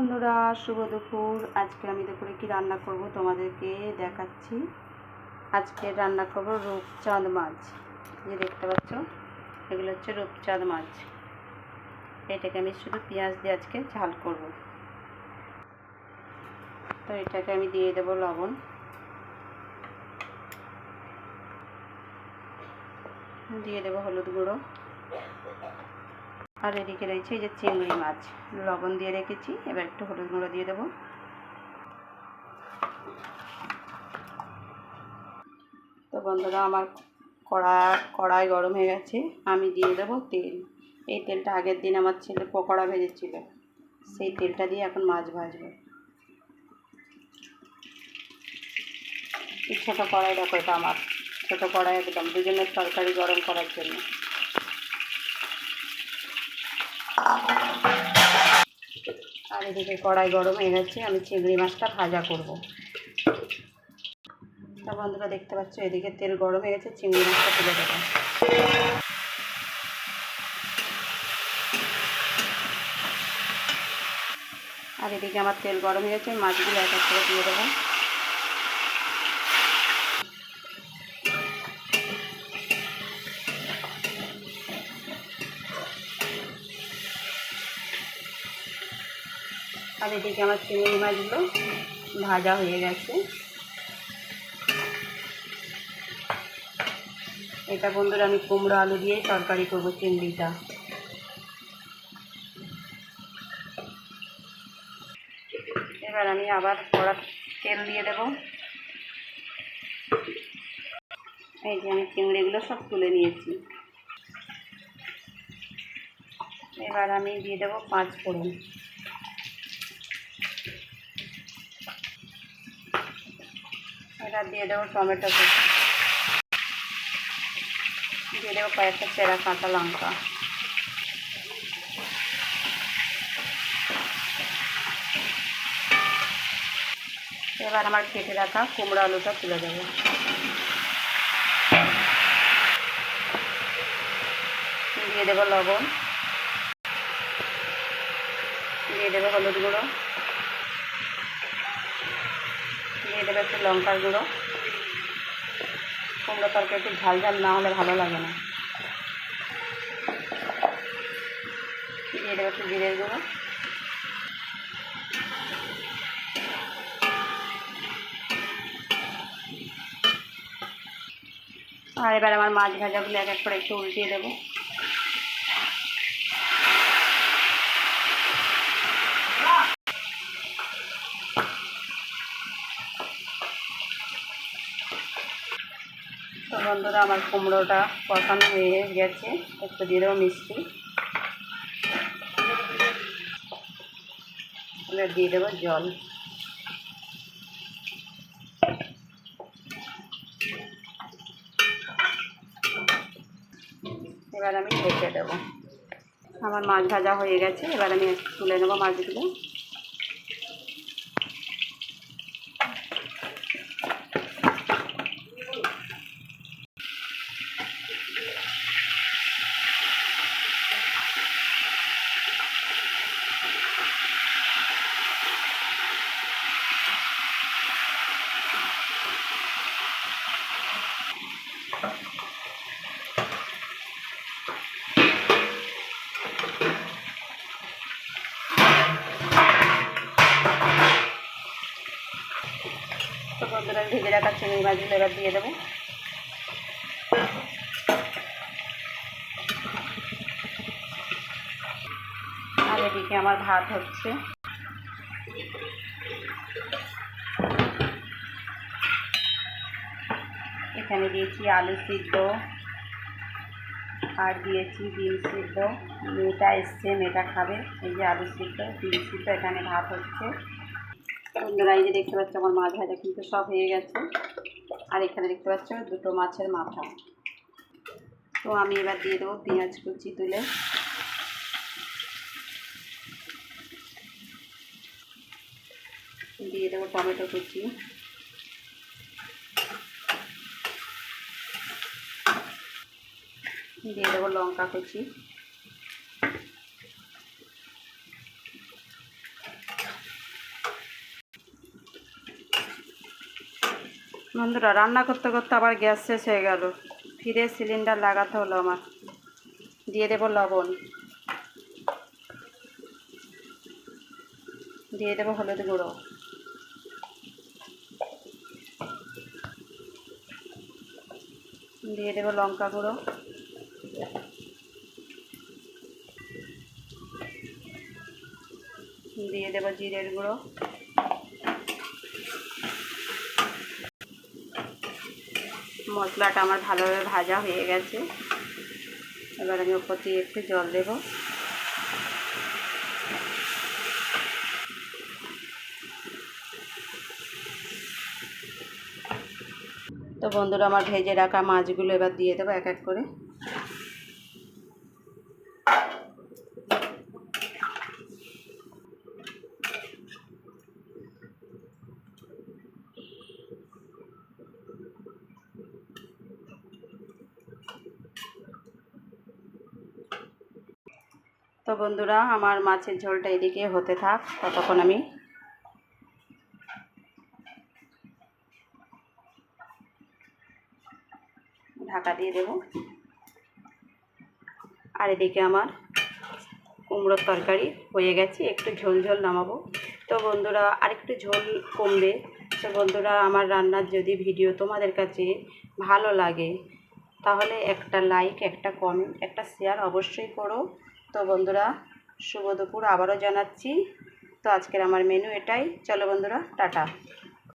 বন্ধুরা, শুভ দুপুর। আজকে আমি দুপুরে কি রান্না করব তোমাদেরকে দেখাচ্ছি। আজকে রান্না করব রূপচাঁদ মাছ। যে দেখতে পাচ্ছ, এগুলো হচ্ছে রূপচাঁদ মাছ। এটাকে আমি শুধু পেঁয়াজ দিয়ে আজকে ঝাল করব। তো এটাকে আমি দিয়ে দেব লবণ, দিয়ে দেব হলুদ গুঁড়ো, আর এদিকে রয়েছে এই যে চিংড়ি মাছ, লবণ দিয়ে রেখেছি। এবার একটু হলুদ গুঁড়ো দিয়ে দেবো। তো বন্ধুরা, আমার কড়াই গরম হয়ে গেছে। আমি দিয়ে দেবো তেল। এই তেলটা আগের দিন আমার ছেলে পকোড়া ভেজেছিল, সেই তেলটা দিয়ে এখন মাছ ভাজবো। এই ছোটো কড়াই দেখো, এটা আমার ছোটো কড়াই, একদম দুজনের তরকারি গরম করার জন্য। আর এদিকে কড়াই গরম হয়ে গেছে, আমি চিংড়ি মাছটা ভাজা করব। তা বন্ধুরা দেখতে পাচ্ছ, এদিকে তেল গরম হয়ে গেছে, চিংড়ি মাছটা তুলে দেবো। আর এদিকে আমার তেল গরম হয়ে গেছে, মাছগুলো এক এক করে দিয়ে দেবো। আর এদিকে আমার চিংড়ি মাছগুলো ভাজা হয়ে গেছে। এটা বন্ধুরা আমি কুমড়ো আলু দিয়েই তরকারি করবো চিংড়িটা। এবার আমি আবার কড়া তেল দিয়ে দেব। এই যে আমি চিংড়িগুলো সব তুলে নিয়েছি। এবার আমি দিয়ে দেবো 5 ফোড়ন। এবার দিয়ে দেবো টমেটো কুচি, দিয়ে দেবো কয়েকটা চেরা কাঁচা লঙ্কা। এবার আমার কেটে রাখা কুমড়ো আলুটা তুলে দেবো। দিয়ে দেবো লবণ, দিয়ে দেবো হলুদ গুঁড়ো, দিয়ে দেবো একটু লঙ্কার গুঁড়ো। কুমড়ো তরকারি একটু ঝাল ঝাল না হলে ভালো লাগে না। দিয়ে দেবো একটু জিরের গুঁড়ো। আর এবার আমার মাছ ভাজাগুলো এক এক করে একটু উল্টিয়ে দেবো। তো বন্ধুরা, আমার কুমড়োটা কষানো হয়ে গেছে। একটু দিয়ে দেবো মিষ্টি, এবার দিয়ে দেবো জল। এবার আমি ঢেকে দেবো। আমার মাছ ভাজা হয়ে গেছে। এবার আমি তুলে নেবো মাছগুলো। তো বন্ধুরা, ভেজে রাখা চিংড়ি মাছগুলো এবার দিয়ে দেবো। আর এদিকে আমার ভাত হচ্ছে। এখানে দিয়েছি আলু সিদ্ধ, আর দিয়েছি ডিম সিদ্ধ। মেয়েটা এসছে, মেয়েটা খাবে। এই যে আলু সিদ্ধ, ডিম সিদ্ধ, এখানে ভাত হচ্ছে। বন্ধুরা, এই যে দেখতে পাচ্ছ, আমার মাছ ভাজা কিন্তু সব হয়ে গেছে। আর এখানে দেখতে পাচ্ছ 2টো মাছের মাথা। তো আমি এবার দিয়ে দেবো পেঁয়াজ কুচি তুলে। দিয়ে দেবো টমেটো কুচি, দিয়ে দেবো লঙ্কা কুচি, বন্ধুরা রান্না করতে করতে আবার গ্যাস শেষ হয়ে গেল, ফিরে সিলিন্ডার লাগাতে হলো আমার। দিয়ে দেবো লবণ, দিয়ে দেবো হলুদ গুঁড়ো, দিয়ে দেবো লঙ্কা গুঁড়ো, দিয়ে দেবো জিরের গুঁড়ো, মশলাটা আমার ভালোভাবে ভাজা হয়ে গেছে। এবার আমি ওপর দিয়ে একটু জল দেব। তো বন্ধুরা আমার ভেজে রাখা মাছগুলো এবার দিয়ে দেবো এক এক করে। তো বন্ধুরা আমার মাছের ঝোলটা এদিকে হতে থাক, ততক্ষণ আমি ঢাকা দিয়ে দেব। আর এদিকে আমার কুমড়োর তরকারি হয়ে গেছে, একটু ঝোল ঝোল নামাবো। তো বন্ধুরা আরেকটু ঝোল কমবে। তো বন্ধুরা আমার রান্নার যদি ভিডিও তোমাদের কাছে ভালো লাগে তাহলে একটা লাইক, একটা কমেন্ট, একটা শেয়ার অবশ্যই করো। তো বন্ধুরা শুভ দুপুর আবারও জানাচ্ছি। তো আজকের আমার মেনু এটাই। চলো বন্ধুরা, টাটা।